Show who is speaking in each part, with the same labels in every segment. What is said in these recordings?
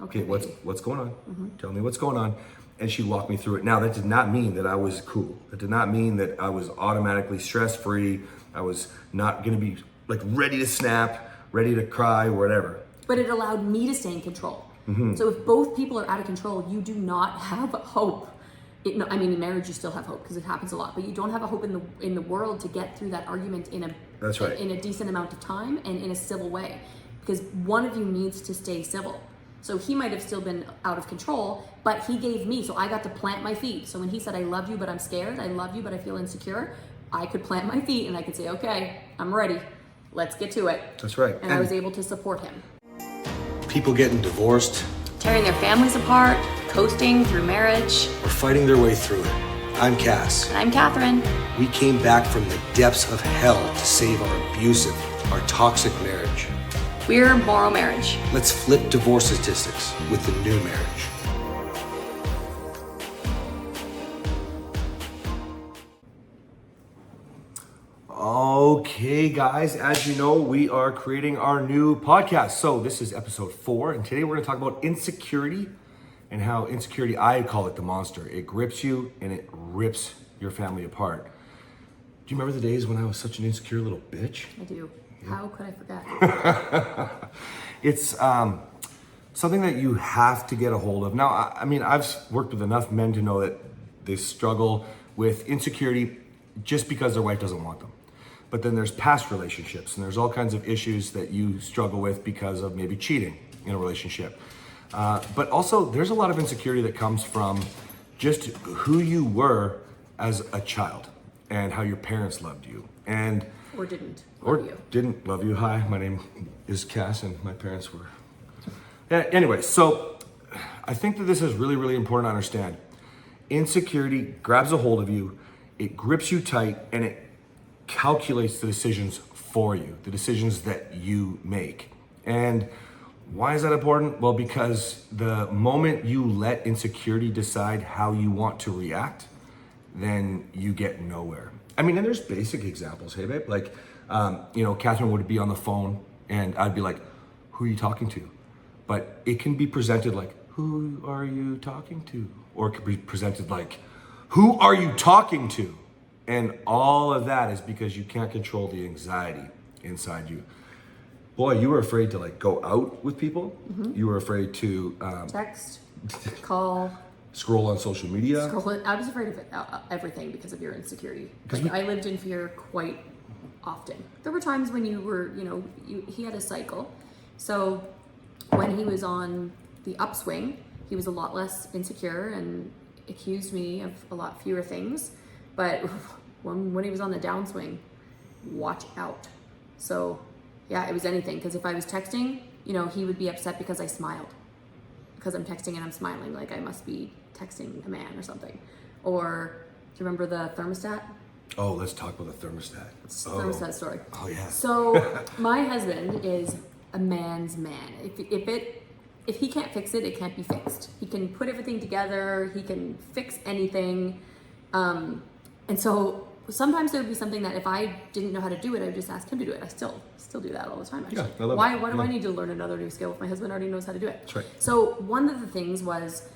Speaker 1: Okay, what's going on? Tell me what's going on. And she walked me through it. Now, that did not mean that I was cool. That did not mean that I was automatically stress-free. I was not gonna be like ready to snap, ready to cry, whatever.
Speaker 2: But it allowed me to stay in control. So if both people are out of control, you do not have hope. I mean, in marriage, you still have hope because it happens a lot, but you don't have a hope in the world to get through that argument in a decent amount of time and in a civil way, because one of you needs to stay civil. So he might have still been out of control, but he gave me, so I got to plant my feet. So when he said, I love you, but I'm scared, I love you, but I feel insecure, I could plant my feet and I could say, okay, I'm ready. Let's get to it.
Speaker 1: That's right.
Speaker 2: And I was able to support him.
Speaker 3: People getting divorced,
Speaker 2: Tearing their families apart, coasting through marriage.
Speaker 3: or fighting their way through it. I'm Cass.
Speaker 2: And I'm Kathryn.
Speaker 3: We came back from the depths of hell to save our abusive, our toxic marriage.
Speaker 2: We're MorrowMarriage.
Speaker 3: Let's flip divorce statistics with the new marriage.
Speaker 1: Okay, guys, as you know, we are creating our new podcast. So this is episode 4, and today we're gonna talk about insecurity and how insecurity, I call it the monster. It grips you and it rips your family apart. Do you remember the days when I was such an insecure little bitch?
Speaker 2: I do. How could I forget?
Speaker 1: It's something that you have to get a hold of. Now, I mean, I've worked with enough men to know that they struggle with insecurity just because their wife doesn't want them. But then there's past relationships, and there's all kinds of issues that you struggle with because of maybe cheating in a relationship. But also, there's a lot of insecurity that comes from just who you were as a child and how your parents loved you. And
Speaker 2: Or didn't.
Speaker 1: didn't love you. Hi, my name is Cass, and my parents were. Yeah, anyway, so I think that this is really, really important to understand. Insecurity grabs a hold of you, it grips you tight, and it calculates the decisions for you, the decisions that you make. And why is that important? Well, because the moment you let insecurity decide how you want to react, then you get nowhere. I mean, and there's basic examples, hey babe? Like, Kathryn would be on the phone and I'd be like, who are you talking to? But it can be presented like, who are you talking to? Or it could be presented like, who are you talking to? And all of that is because you can't control the anxiety inside you. Boy, you were afraid to like go out with people. You were afraid to
Speaker 2: Text, call,
Speaker 1: scroll on social media.
Speaker 2: I was afraid of everything because of your insecurity. I lived in fear quite often. There were times when you were, he had a cycle. So when he was on the upswing, he was a lot less insecure and accused me of a lot fewer things. But when he was on the downswing, watch out. So yeah, it was anything. Because if I was texting, he would be upset because I smiled. Because I'm texting and I'm smiling, like I must be texting a man or something. Or do you remember the thermostat?
Speaker 1: Oh, let's talk about the thermostat.
Speaker 2: Thermostat story.
Speaker 1: Oh yeah.
Speaker 2: So my husband is a man's man. If he can't fix it, it can't be fixed. He can put everything together. He can fix anything. And so sometimes there would be something that if I didn't know how to do it, I would just ask him to do it. I still do that all the time, actually.
Speaker 1: Yeah, I love
Speaker 2: Why
Speaker 1: it.
Speaker 2: do I need to learn another new skill if my husband already knows how to do it?
Speaker 1: That's right.
Speaker 2: So one of the things was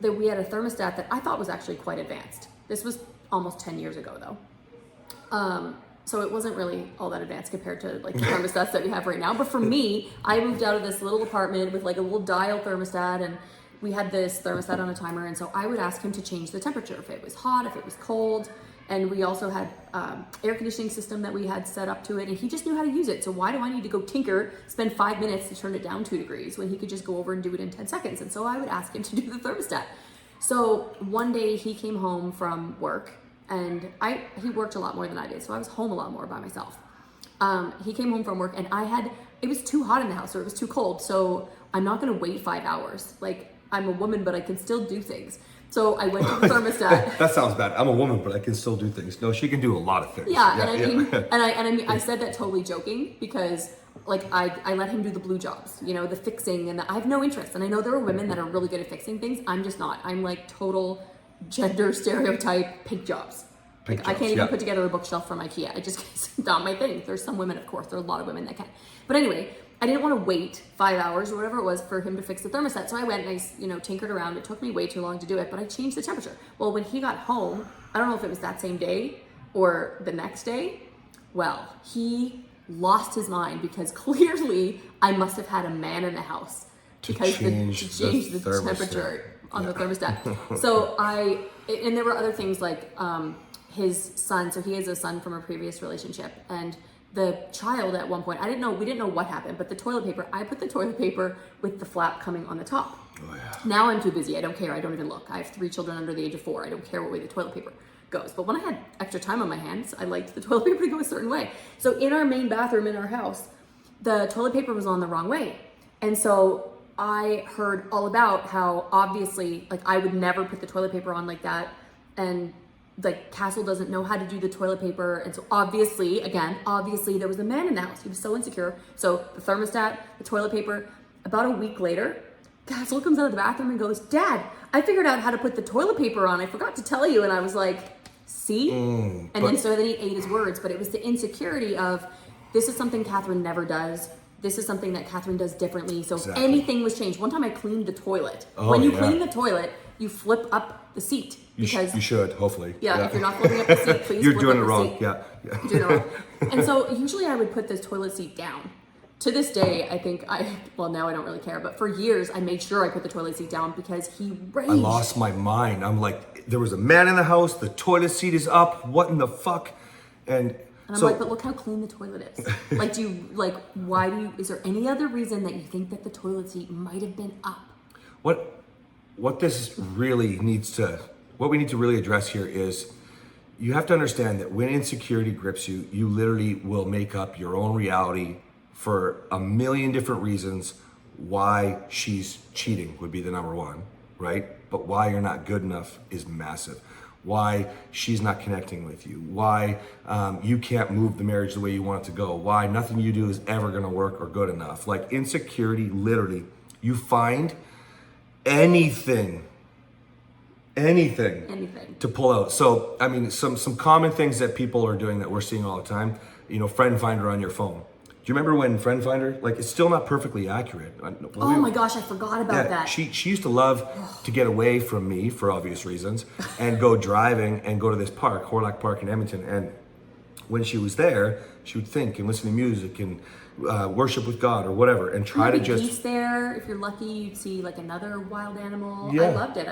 Speaker 2: that we had a thermostat that I thought was actually quite advanced. This was almost 10 years ago though. So it wasn't really all that advanced compared to like the thermostats that we have right now. But for me, I moved out of this little apartment with like a little dial thermostat, and we had this thermostat on a timer. And so I would ask him to change the temperature if it was hot, if it was cold. And we also had air conditioning system that we had set up to it, and he just knew how to use it. So why do I need to go tinker, spend 5 minutes to turn it down 2 degrees when he could just go over and do it in 10 seconds? And so I would ask him to do the thermostat. So one day he came home from work, and he worked a lot more than I did, so I was home a lot more by myself. He came home from work, and it was too hot in the house, or it was too cold, so I'm not gonna wait 5 hours. Like, I'm a woman, but I can still do things. So I went to the thermostat.
Speaker 1: That sounds bad. I'm a woman, but I can still do things. No, she can do a lot of things.
Speaker 2: I said that totally joking because like I let him do the blue jobs, the fixing, and I have no interest. And I know there are women that are really good at fixing things. I'm just not. I'm like total gender stereotype pig jobs. Like, I can't even put together a bookshelf from IKEA. It's not my thing. There's some women, of course, there are a lot of women that can. But anyway, I didn't want to wait 5 hours or whatever it was for him to fix the thermostat. So I went and I, tinkered around. It took me way too long to do it, but I changed the temperature. Well, when he got home, I don't know if it was that same day or the next day. Well, he lost his mind because clearly I must have had a man in the house to change the temperature on the thermostat. So and there were other things like his son. So he has a son from a previous relationship, and the child at one point, we didn't know what happened, but the toilet paper, I put the toilet paper with the flap coming on the top.
Speaker 1: Oh, yeah.
Speaker 2: Now I'm too busy. I don't care. I don't even look. I have 3 children under the age of 4. I don't care what way the toilet paper goes. But when I had extra time on my hands, I liked the toilet paper to go a certain way. So in our main bathroom in our house, the toilet paper was on the wrong way. And so I heard all about how obviously, like, I would never put the toilet paper on like that. And like, Castle doesn't know how to do the toilet paper. And so obviously there was a man in the house. He was so insecure. So the thermostat, the toilet paper, about a week later, Castle comes out of the bathroom and goes, "Dad, I figured out how to put the toilet paper on. I forgot to tell you." And I was like, "See?" Then he ate his words, but it was the insecurity of, this is something Kathryn never does. This is something that Kathryn does differently. So if anything was changed. One time I cleaned the toilet. When you clean the toilet, you flip up the seat. Because
Speaker 1: you should, hopefully.
Speaker 2: Yeah, if you're not flipping up the seat, please
Speaker 1: You're
Speaker 2: flip
Speaker 1: doing
Speaker 2: up
Speaker 1: it
Speaker 2: the
Speaker 1: wrong.
Speaker 2: seat.
Speaker 1: Yeah.
Speaker 2: You're doing it wrong. And so usually I would put this toilet seat down. To this day, I think now I don't really care, but for years I made sure I put the toilet seat down because he raged.
Speaker 1: I lost my mind. I'm like, there was a man in the house, the toilet seat is up, what in the fuck? And
Speaker 2: I'm like, but look how clean the toilet is. Like, is there any other reason that you think that the toilet seat might have been up?
Speaker 1: What we need to really address here is, you have to understand that when insecurity grips you, you literally will make up your own reality for a million different reasons why she's cheating would be the number one, right? But why you're not good enough is massive. Why she's not connecting with you. Why you can't move the marriage the way you want it to go. Why nothing you do is ever gonna work or good enough. Like, insecurity, literally, you find anything to pull out. So, I mean, some common things that people are doing that we're seeing all the time, friend finder on your phone. Do you remember when Friend Finder, like, it's still not perfectly accurate?
Speaker 2: Oh my gosh, I forgot about that.
Speaker 1: She used to love to get away from me for obvious reasons and go driving and go to this park, Horlock Park in Edmonton. And when she was there, she would think and listen to music and worship with God or whatever, and try to just...
Speaker 2: Geese there. If you're lucky, you'd see like another wild animal.
Speaker 1: Yeah.
Speaker 2: I loved it.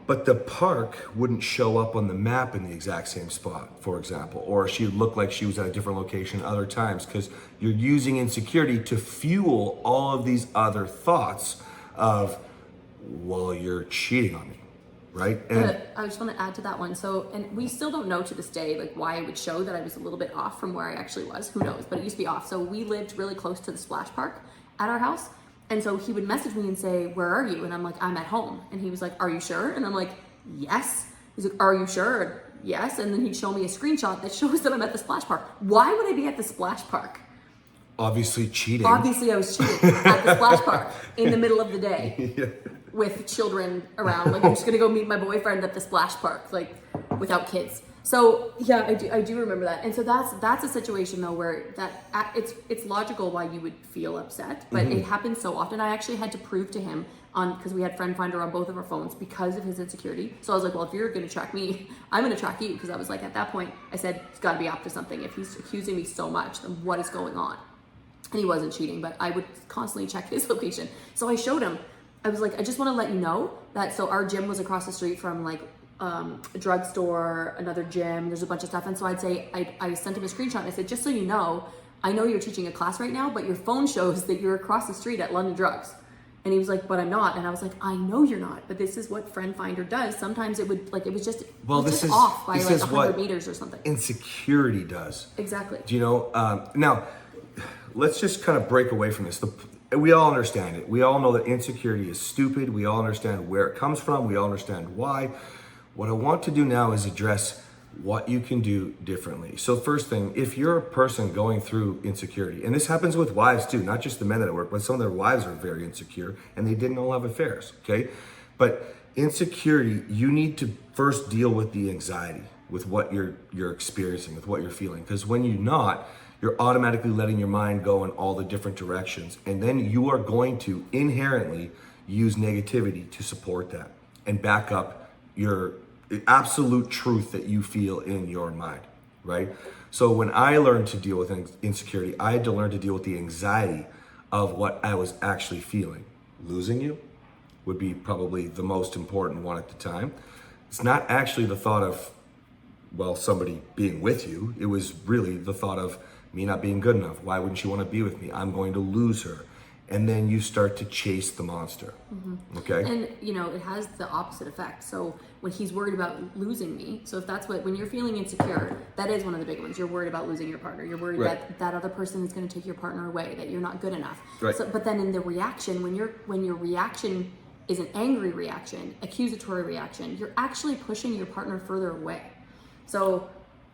Speaker 1: But the park wouldn't show up on the map in the exact same spot, for example, or she would look like she was at a different location other times, because you're using insecurity to fuel all of these other thoughts of, well, you're cheating on me. Right? And
Speaker 2: I just want to add to that one. So, and we still don't know to this day, like, why it would show that I was a little bit off from where I actually was. Who knows? But it used to be off. So we lived really close to the splash park at our house. And so he would message me and say, "Where are you?" And I'm like, "I'm at home." And he was like, "Are you sure?" And I'm like, "Yes." He's like, "Are you sure?" "Yes." And then he'd show me a screenshot that shows that I'm at the splash park. Why would I be at the splash park?
Speaker 1: obviously cheating.
Speaker 2: Obviously I was cheating at the splash park in the middle of the day.
Speaker 1: Yeah.
Speaker 2: With children around. Like, I'm just gonna go meet my boyfriend at the splash park, like, without kids. So yeah, I do remember that. And so that's a situation though where it's logical why you would feel upset, but it happens so often. I actually had to prove to him because we had Friend Finder on both of our phones because of his insecurity. So I was like, well, if you're gonna track me, I'm gonna track you, because I was like, at that point I said, he's gotta be up to something. If he's accusing me so much, then what is going on? And he wasn't cheating, but I would constantly check his location. So I showed him. I was like, I just want to let you know that, so our gym was across the street from like a drugstore, another gym, there's a bunch of stuff. And so I'd say, I sent him a screenshot and I said, just so you know, I know you're teaching a class right now, but your phone shows that you're across the street at London Drugs. And he was like, but I'm not. And I was like, I know you're not, but this is what Friend Finder does. Sometimes it would, like, it was just, off by like 100 meters or something.
Speaker 1: Insecurity does.
Speaker 2: Exactly.
Speaker 1: Do you know, now, let's just kind of break away from this. We all understand it. We all know that insecurity is stupid. We all understand where it comes from. We all understand why. What I want to do now is address what you can do differently. So first thing, if you're a person going through insecurity, and this happens with wives too, not just the men that work, but some of their wives are very insecure and they didn't all have affairs, okay? But insecurity, you need to first deal with the anxiety. with what you're experiencing, with what you're feeling. Because when you're not, you're automatically letting your mind go in all the different directions. And then you are going to inherently use negativity to support that and back up your absolute truth that you feel in your mind, right? So when I learned to deal with insecurity, I had to learn to deal with the anxiety of what I was actually feeling. Losing you would be probably the most important one at the time. It's not actually the thought of, well, somebody being with you. It was really the thought of me not being good enough. Why wouldn't she want to be with me? I'm going to lose her. And then you start to chase the monster. Okay?
Speaker 2: And you know, it has the opposite effect. So when he's worried about losing me, so if that's when you're feeling insecure, that is one of the big ones. You're worried about losing your partner. You're worried that that other person is going to take your partner away, that you're not good enough.
Speaker 1: Right.
Speaker 2: So, but then in the reaction, when your reaction is an angry reaction, accusatory reaction, you're actually pushing your partner further away. So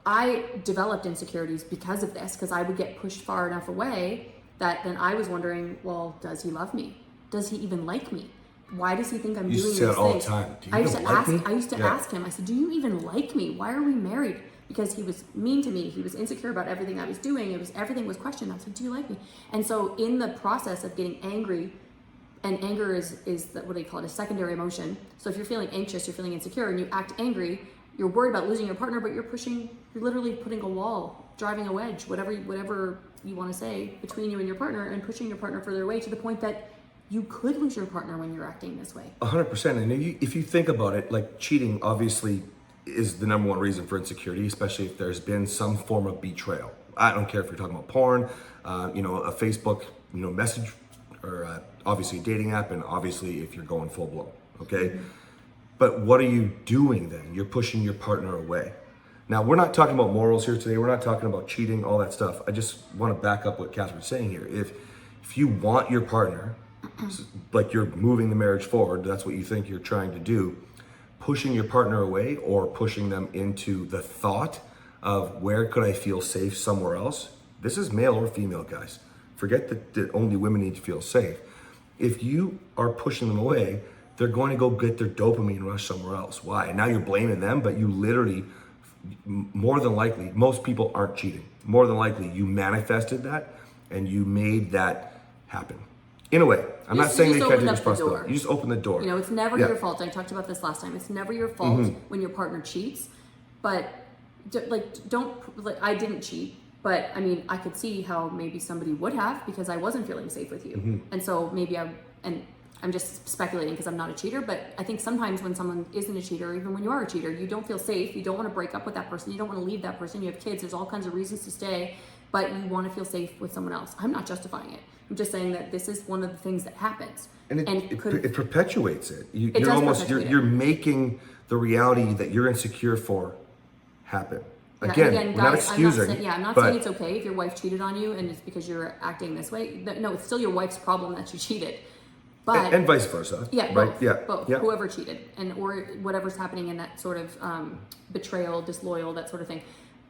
Speaker 2: I developed insecurities because of this, because I would get pushed far enough away that then I was wondering, well, does he love me? Does he even like me? Why does he think I'm doing these things?
Speaker 1: You say it all the time. Do you even like me?
Speaker 2: I used to ask him, I said, do you even like me? Why are we married? Because he was mean to me. He was insecure about everything I was doing. Everything was questioned. I said, do you like me? And so in the process of getting angry, and anger is what do you call it? A secondary emotion. So if you're feeling anxious, you're feeling insecure, and you act angry, you're worried about losing your partner, but you're literally putting a wall, driving a wedge, whatever you want to say, between you and your partner, and pushing your partner further away to the point that you could lose your partner when you're acting this way.
Speaker 1: 100%. And if you think about it, like cheating obviously is the number one reason for insecurity, especially if there's been some form of betrayal. I don't care if you're talking about porn, a Facebook, message, or obviously a dating app, and obviously if you're going full blown, okay? Mm-hmm. But what are you doing then? You're pushing your partner away. Now, we're not talking about morals here today. We're not talking about cheating, all that stuff. I just want to back up what Kathryn's saying here. If you want your partner, like you're moving the marriage forward, that's what you think you're trying to do, pushing your partner away or pushing them into the thought of where could I feel safe somewhere else? This is male or female, guys. Forget that only women need to feel safe. If you are pushing them away, they're going to go get their dopamine rush somewhere else. Why? And now you're blaming them, but you literally, more than likely, most people aren't cheating. More than likely, you manifested that and you made that happen. In a way, I'm not saying they can't take responsibility. You just open the door.
Speaker 2: It's never your fault. I talked about this last time. It's never your fault when your partner cheats, but I didn't cheat. But I mean, I could see how maybe somebody would have, because I wasn't feeling safe with you. And so maybe I'm just speculating because I'm not a cheater, but I think sometimes when someone isn't a cheater, or even when you are a cheater, you don't feel safe. You don't want to break up with that person. You don't want to leave that person. You have kids. There's all kinds of reasons to stay, but you want to feel safe with someone else. I'm not justifying it. I'm just saying that this is one of the things that happens.
Speaker 1: And it perpetuates it. You're making the reality that you're insecure for happen. Again, we're not excusing.
Speaker 2: I'm not saying it's okay if your wife cheated on you and it's because you're acting this way. No, it's still your wife's problem that you cheated. But,
Speaker 1: and vice versa.
Speaker 2: Yeah,
Speaker 1: right?
Speaker 2: both.
Speaker 1: Yeah,
Speaker 2: both.
Speaker 1: Yeah.
Speaker 2: Whoever cheated or whatever's happening in that sort of betrayal, disloyal, that sort of thing.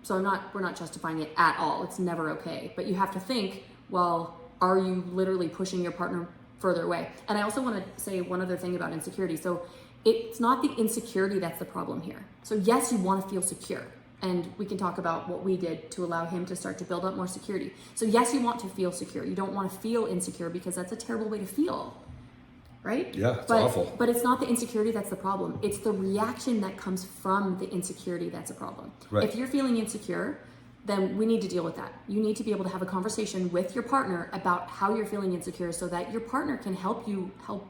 Speaker 2: So we're not justifying it at all. It's never okay. But you have to think, well, are you literally pushing your partner further away? And I also want to say one other thing about insecurity. So it's not the insecurity that's the problem here. So yes, you want to feel secure. And we can talk about what we did to allow him to start to build up more security. So yes, you want to feel secure. You don't want to feel insecure, because that's a terrible way to feel, right?
Speaker 1: Yeah, it's awful.
Speaker 2: But it's not the insecurity that's the problem. It's the reaction that comes from the insecurity that's a problem.
Speaker 1: Right.
Speaker 2: If you're feeling insecure, then we need to deal with that. You need to be able to have a conversation with your partner about how you're feeling insecure, so that your partner can help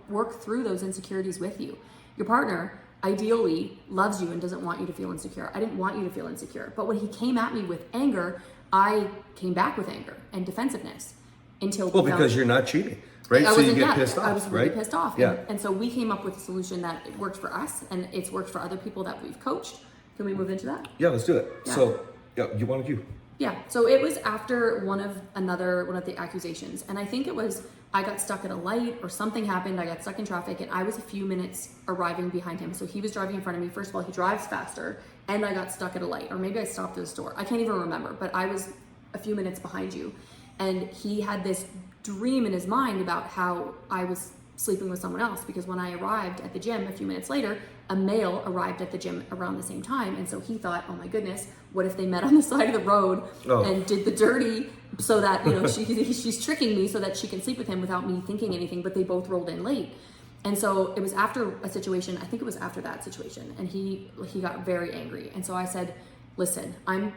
Speaker 2: work through those insecurities with you. Your partner ideally loves you and doesn't want you to feel insecure. I didn't want you to feel insecure. But when he came at me with anger, I came back with anger and defensiveness
Speaker 1: because you're not cheating, right? So you get pissed off,
Speaker 2: I was really
Speaker 1: right?
Speaker 2: pissed off.
Speaker 1: Yeah.
Speaker 2: And so we came up with a solution that worked for us, and it's worked for other people that we've coached. Can we move into that?
Speaker 1: Yeah, let's do it.
Speaker 2: Yeah.
Speaker 1: So, you wanted you.
Speaker 2: Yeah, so it was after one of the accusations, and I think it was I got stuck at a light or something happened. I got stuck in traffic, and I was a few minutes arriving behind him. So he was driving in front of me. First of all, he drives faster, and I got stuck at a light, or maybe I stopped at a store. I can't even remember, but I was a few minutes behind you, and he had this dream in his mind about how I was sleeping with someone else, because when I arrived at the gym a few minutes later, a male arrived at the gym around the same time. And so he thought, oh my goodness, what if they met on the side of the road and did the dirty so that, she's tricking me so that she can sleep with him without me thinking anything, but they both rolled in late. And so it was after a situation, I think it was after that situation, and he got very angry. And so I said, listen, I'm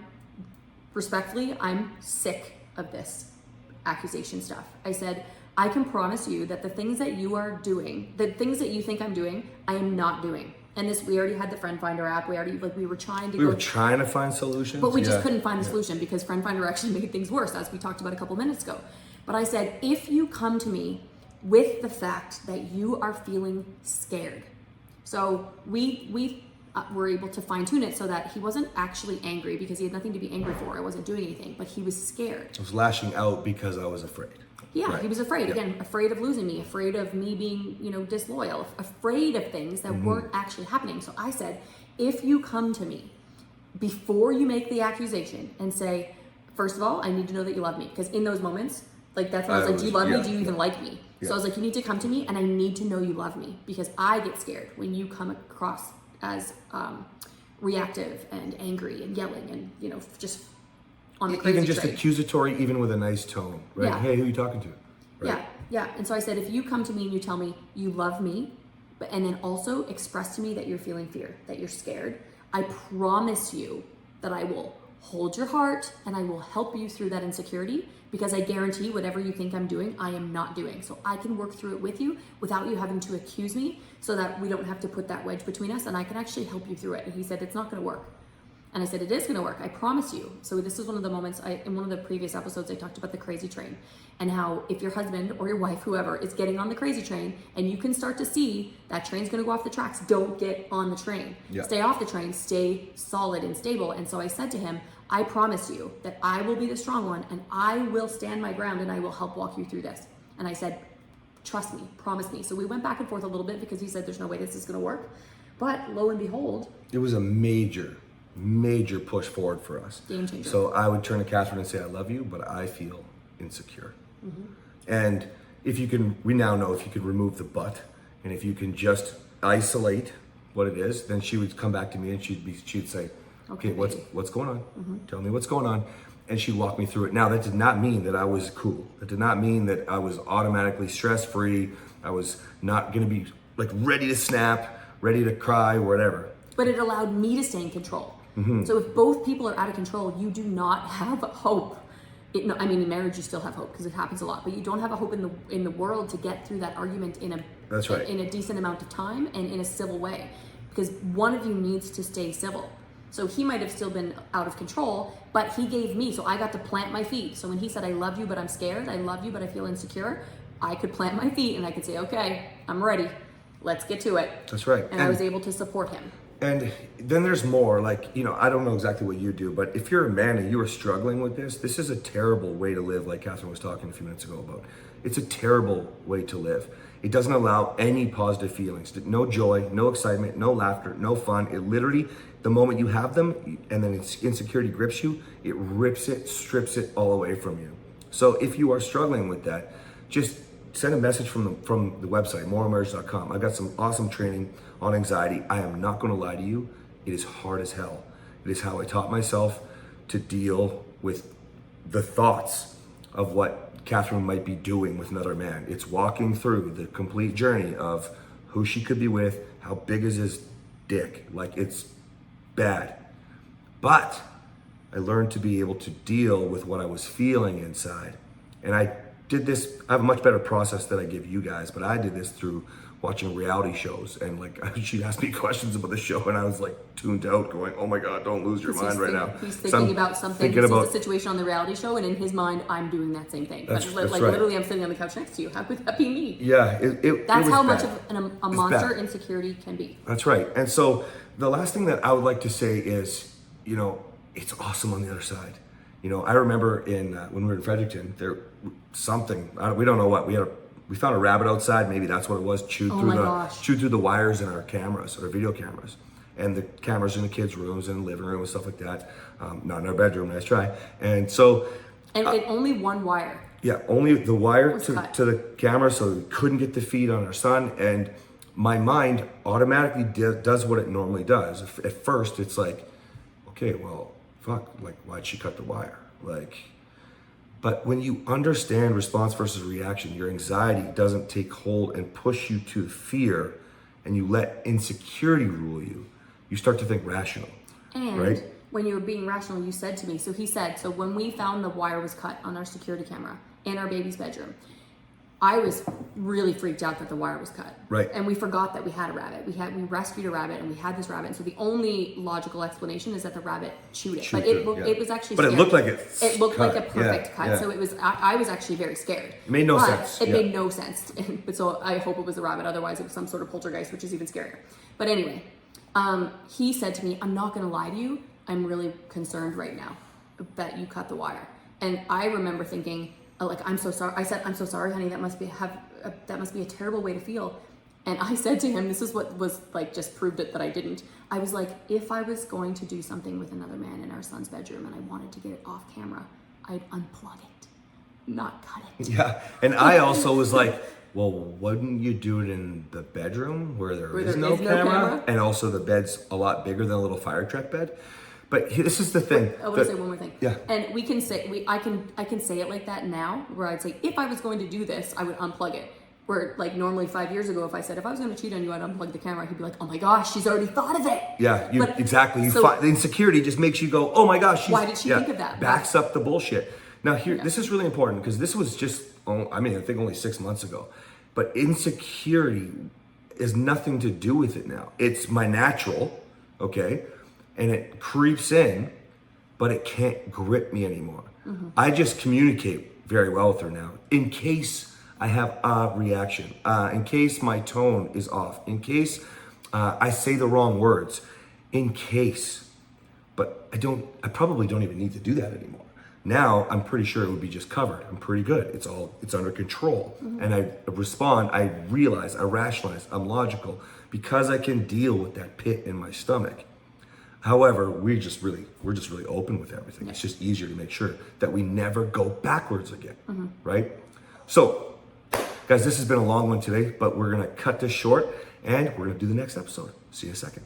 Speaker 2: sick of this accusation stuff. I said, I can promise you that the things that you are doing, the things that you think I'm doing, I am not doing. And we already had the Friend Finder app. We were trying to
Speaker 1: find solutions,
Speaker 2: but we just couldn't find the solution because Friend Finder actually made things worse, as we talked about a couple minutes ago. But I said, if you come to me with the fact that you are feeling scared, so we were able to fine tune it so that he wasn't actually angry because he had nothing to be angry for. I wasn't doing anything, but he was scared.
Speaker 1: I was lashing out because I was afraid.
Speaker 2: Yeah,
Speaker 1: right.
Speaker 2: He was afraid. Again, afraid of losing me, afraid of me being, disloyal, afraid of things that weren't actually happening. So I said, if you come to me before you make the accusation and say, first of all, I need to know that you love me. Because in those moments, that's when I was like, do you love me? Do you even like me? Yeah. So I was like, you need to come to me and I need to know you love me, because I get scared when you come across as reactive and angry and yelling and, just on the crazy
Speaker 1: even just
Speaker 2: train.
Speaker 1: Accusatory, even with a nice tone, right?
Speaker 2: Yeah.
Speaker 1: Hey, who are you talking to?
Speaker 2: Right? Yeah. And so I said, if you come to me and you tell me you love me, and then also express to me that you're feeling fear, that you're scared, I promise you that I will hold your heart and I will help you through that insecurity, because I guarantee whatever you think I'm doing, I am not doing. So I can work through it with you without you having to accuse me, so that we don't have to put that wedge between us, and I can actually help you through it. And he said, it's not going to work. And I said, it is going to work. I promise you. So this is one of the moments in one of the previous episodes, I talked about the crazy train, and how if your husband or your wife, whoever, is getting on the crazy train and you can start to see that train's going to go off the tracks, don't get on the train. Yeah. Stay off the train, stay solid and stable. And so I said to him, I promise you that I will be the strong one and I will stand my ground and I will help walk you through this. And I said, trust me, promise me. So we went back and forth a little bit because he said, there's no way this is going to work. But lo and behold,
Speaker 1: it was a major push forward for us.
Speaker 2: Game changer.
Speaker 1: So I would turn to Kathryn and say, I love you, but I feel insecure. And we now know if you could remove the but, and if you can just isolate what it is, then she would come back to me and she'd say, okay, what's going on? Tell me what's going on. And she'd walk me through it. Now, that did not mean that I was cool. That did not mean that I was automatically stress-free. I was not gonna be ready to snap, ready to cry, whatever.
Speaker 2: But it allowed me to stay in control. So if both people are out of control, you do not have hope. In marriage you still have hope because it happens a lot, but you don't have a hope in the world to get through that argument in a decent amount of time and in a civil way, because one of you needs to stay civil. So he might have still been out of control, but he gave me, so I got to plant my feet. So when he said, I love you, but I'm scared, I love you, but I feel insecure, I could plant my feet and I could say, okay, I'm ready. Let's get to it.
Speaker 1: That's right.
Speaker 2: And I was able to support him.
Speaker 1: And then there's more, I don't know exactly what you do, but if you're a man and you are struggling with this is a terrible way to live, like Kathryn was talking a few minutes ago about. It's a terrible way to live. It doesn't allow any positive feelings, no joy, no excitement, no laughter, no fun. It literally, the moment you have them and then insecurity grips you, it rips it, strips it all away from you. So if you are struggling with that, just send a message from the website, MorrowMarriage.com. I've got some awesome training on anxiety. I am not going to lie to you. It is hard as hell. It is how I taught myself to deal with the thoughts of what Kathryn might be doing with another man. It's walking through the complete journey of who she could be with, how big is his dick. It's bad. But I learned to be able to deal with what I was feeling inside. And I did this, I have a much better process that I give you guys, but I did this through watching reality shows, and she'd ask me questions about the show and I was tuned out going, oh my God, don't lose your mind right now.
Speaker 2: He's thinking about something, he sees a situation on the reality show and in his mind, I'm doing that same thing. That's right. Literally I'm sitting on the couch next to you. How could that be me?
Speaker 1: Yeah.
Speaker 2: That's how much of a monster insecurity can be.
Speaker 1: That's right. And so the last thing that I would like to say is, it's awesome on the other side. I remember when we were in Fredericton, we don't know what, we found a rabbit outside, maybe that's what it was, chewed through the wires in our cameras, our video cameras. And the cameras in the kids' rooms and the living room and stuff like that. Not in our bedroom, nice try. And so...
Speaker 2: And only one wire.
Speaker 1: Yeah, only the wire
Speaker 2: was
Speaker 1: to
Speaker 2: cut.
Speaker 1: the camera, so we couldn't get the feed on our son. And my mind automatically does what it normally does. At first, it's like, okay, well, fuck, like, why'd she cut the wire? Like, but when you understand response versus reaction, your anxiety doesn't take hold and push you to fear, and you let insecurity rule you. You start to think rational,
Speaker 2: And
Speaker 1: right?
Speaker 2: when you were being rational, you said to me, so he said, so when we found the wire was cut on our security camera in our baby's bedroom, I was really freaked out that the wire was cut.
Speaker 1: Right.
Speaker 2: And we forgot that we had a rabbit. We rescued a rabbit and we had this rabbit. And so the only logical explanation is that the rabbit chewed it.
Speaker 1: Chewed
Speaker 2: But it
Speaker 1: through, yeah.
Speaker 2: it was actually
Speaker 1: But it
Speaker 2: scary.
Speaker 1: looked like it
Speaker 2: It looked
Speaker 1: cut.
Speaker 2: like a perfect
Speaker 1: Yeah,
Speaker 2: cut.
Speaker 1: yeah.
Speaker 2: So it was I was actually very scared.
Speaker 1: It made no
Speaker 2: But
Speaker 1: sense,
Speaker 2: It
Speaker 1: yeah.
Speaker 2: made no sense. But so I hope it was the rabbit. Otherwise it was some sort of poltergeist, which is even scarier. But anyway, he said to me, I'm not gonna lie to you, I'm really concerned right now that you cut the wire. And I remember thinking, like, I'm so sorry. I said, I'm so sorry, honey. That must be a terrible way to feel. And I said to him, this is what was like just proved it that I didn't. I was like, if I was going to do something with another man in our son's bedroom and I wanted to get it off camera, I'd unplug it, not cut it.
Speaker 1: Yeah, and I also was like, well, wouldn't you do it in the bedroom where there is no camera? And also the bed's a lot bigger than a little fire truck bed. But this is the thing.
Speaker 2: I want to say one more thing.
Speaker 1: Yeah.
Speaker 2: And we can say I can say it like that now, where I'd say if I was going to do this, I would unplug it. Where like normally 5 years ago, if I said if I was going to cheat on you, I'd unplug the camera. He'd be like, oh my gosh, she's already thought of it.
Speaker 1: Yeah,
Speaker 2: But-
Speaker 1: exactly.
Speaker 2: so-
Speaker 1: The insecurity just makes you go, oh my gosh.
Speaker 2: Why did she think of that?
Speaker 1: Backs up the bullshit. Now here, this is really important because this was just, I think only 6 months ago. But insecurity is nothing to do with it now. It's my natural, okay? And it creeps in, but it can't grip me anymore.
Speaker 2: Mm-hmm.
Speaker 1: I just communicate very well with her now. In case I have a reaction, in case my tone is off, in case I say the wrong words, in case. But I probably don't even need to do that anymore. Now I'm pretty sure it would be just covered. I'm pretty good. It's under control.
Speaker 2: Mm-hmm.
Speaker 1: And I respond, I realize, I rationalize, I'm logical because I can deal with that pit in my stomach. However, we're just really open with everything. It's just easier to make sure that we never go backwards again, right? So, guys, this has been a long one today, but we're gonna cut this short and we're gonna do the next episode. See you in a second.